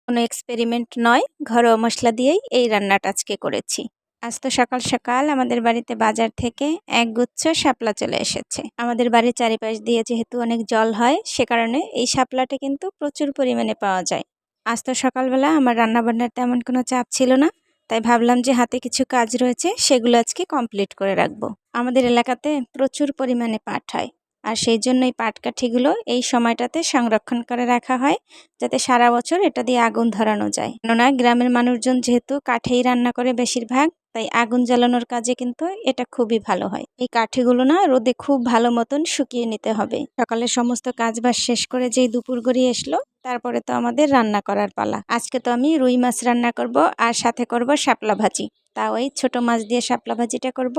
কোনো এক্সপেরিমেন্ট নয়, ঘরোয়া মশলা দিয়েই এই রান্নাটা আজকে করেছি। আজ তো সকাল সকাল আমাদের বাড়িতে বাজার থেকে একগুচ্ছ শাপলা চলে এসেছে। আমাদের বাড়ির চারিপাশ দিয়ে যেহেতু অনেক জল হয়, সে কারণে এই শাপলাটা কিন্তু প্রচুর পরিমাণে পাওয়া যায়। আজ তো সকালবেলা আমার রান্নাবান্নার তেমন কোনো চাপ ছিল না, তাই ভাবলাম যে হাতে কিছু কাজ রয়েছে, সেগুলো আজকে কমপ্লিট করে রাখবো। আমাদের এলাকাতে প্রচুর পরিমাণে পাট হয়, আর সেই জন্য এই পাটকাঠিগুলো এই সময়টাতে সংরক্ষণ করে রাখা হয়, যাতে সারা বছর এটা দিয়ে আগুন ধরানো যায়। কেননা গ্রামের মানুষজন যেহেতু কাঠেই রান্না করে বেশিরভাগ, তাই আগুন জ্বালানোর কাজে কিন্তু এটা খুবই ভালো হয়। এই কাঠিগুলো না রোদে খুব ভালো মতন শুকিয়ে নিতে হবে। সকালে সমস্ত কাজবাজ শেষ করে যেই দুপুর গড়িয়ে আসলো, তারপরে তো আমাদের রান্না করার পালা। আজকে তো আমি রুই মাছ রান্না করব, আর সাথে করব শাপলা ভাজি। তাও এই ছোট মাছ দিয়ে শাপলা ভাজিটা করব।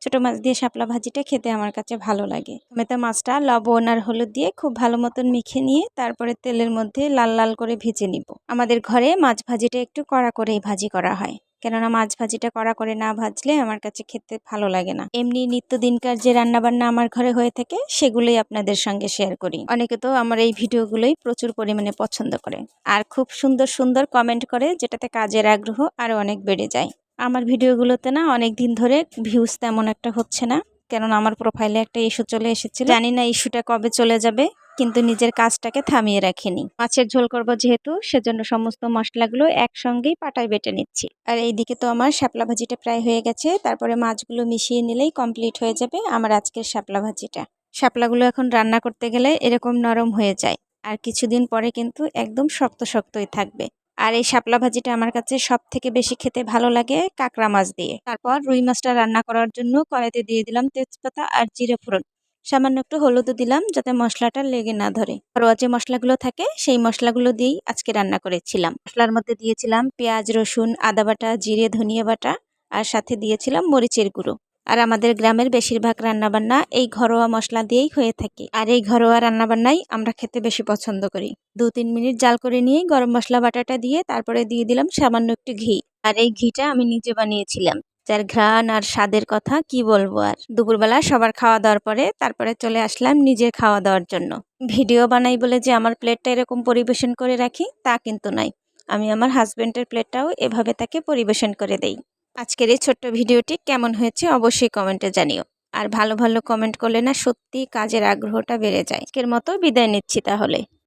ছোট মাছ দিয়ে শাপলা ভাজিটা খেতে আমার কাছে ভালো লাগে। মেথা মাছটা লবণ আর হলুদ দিয়ে খুব ভালো মতন মেখে নিয়ে তারপরে তেলের মধ্যে লাল লাল করে ভেজে নিব। আমাদের ঘরে মাছ ভাজিটা একটু কড়া করেই ভাজি করা হয়, কেননা মাছ ভাজিটা কড়া করে না ভাজলে আমার কাছে খেতে ভালো লাগে না। এমনি নিত্যদিনকার যে রান্নাবান্না আমার ঘরে হয়ে থাকে, সেগুলোই আপনাদের সঙ্গে শেয়ার করি। অনেকে তো আমার এই ভিডিওগুলোই প্রচুর পরিমাণে পছন্দ করে, আর খুব সুন্দর সুন্দর কমেন্ট করে, যেটাতে কাজের আগ্রহ আরো অনেক বেড়ে যায়। আমার ভিডিওগুলোতে না অনেক দিন ধরে ভিউজ তেমন একটা হচ্ছে না, কেননা আমার প্রোফাইলে একটা ইস্যু চলে এসেছিল। জানি না ইস্যুটা কবে চলে যাবে, কিন্তু নিজের কাজটাকে থামিয়ে রাখিনি। মাছের ঝোল করব যেহেতু, সেজন্য সমস্ত মশলাগুলো একসঙ্গেই পাটায় বেটে নিচ্ছি। আর এইদিকে তো আমার শাপলা ভাজিটা প্রায় হয়ে গেছে, তারপরে মাছগুলো মিশিয়ে নিলেই কমপ্লিট হয়ে যাবে আমার আজকের শাপলা ভাজিটা। শাপলাগুলো এখন রান্না করতে গেলে এরকম নরম হয়ে যায়, আর কিছুদিন পরে কিন্তু একদম শক্ত শক্তই থাকবে। আর এই শাপলা ভাজিটা আমার কাছে সব থেকে বেশি খেতে ভালো লাগে কাঁকড়া মাছ দিয়ে। তারপর রুই মাছটা রান্না করার জন্য কড়াইতে দিয়ে দিলাম তেজপাতা আর জিরে ফোড়ন। সামান্য একটু হলুদও দিলাম, যাতে মশলাটা লেগে না ধরে। ঘরোয়া যে মশলাগুলো থাকে, সেই মশলাগুলো দিয়েই আজকে রান্না করেছিলাম। মশলার মধ্যে দিয়েছিলাম পেঁয়াজ, রসুন, আদা বাটা, জিরে, ধনিয়া বাটা, আর সাথে দিয়েছিলাম মরিচের গুঁড়ো। আর আমাদের গ্রামের বেশিরভাগ রান্নাবান্না এই ঘরোয়া মশলা দিয়েই হয়ে থাকে, আর এই ঘরোয়া রান্নাবান্নাই আমরা খেতে বেশি পছন্দ করি। 2-3 মিনিট জাল করে নিয়ে গরম মশলা বাটাটা দিয়ে তারপরে দিয়ে দিলাম সামান্য একটু ঘি। আর এই ঘিটা আমি নিজে বানিয়েছিলাম, যার ঘ্রাণ আর স্বাদের কথা কি বলবো আর। দুপুরবেলা সবার খাওয়া দাওয়ার পরে তারপরে চলে আসলাম নিজের খাওয়া দাওয়ার জন্য। ভিডিও বানাই বলে যে আমার প্লেটটা এরকম পরিবেশন করে রাখি, তা কিন্তু নয়। আমি আমার হাজবেন্ডের প্লেটটাও এভাবে তাকে পরিবেশন করে দেই। আজকের এই ছোট্ট ভিডিওটি কেমন হয়েছে অবশ্যই কমেন্টে জানিও। আর ভালো ভালো কমেন্ট করলে না সত্যি কাজের আগ্রহটা বেড়ে যায়। আজকের মতো বিদায় নিচ্ছি তাহলে।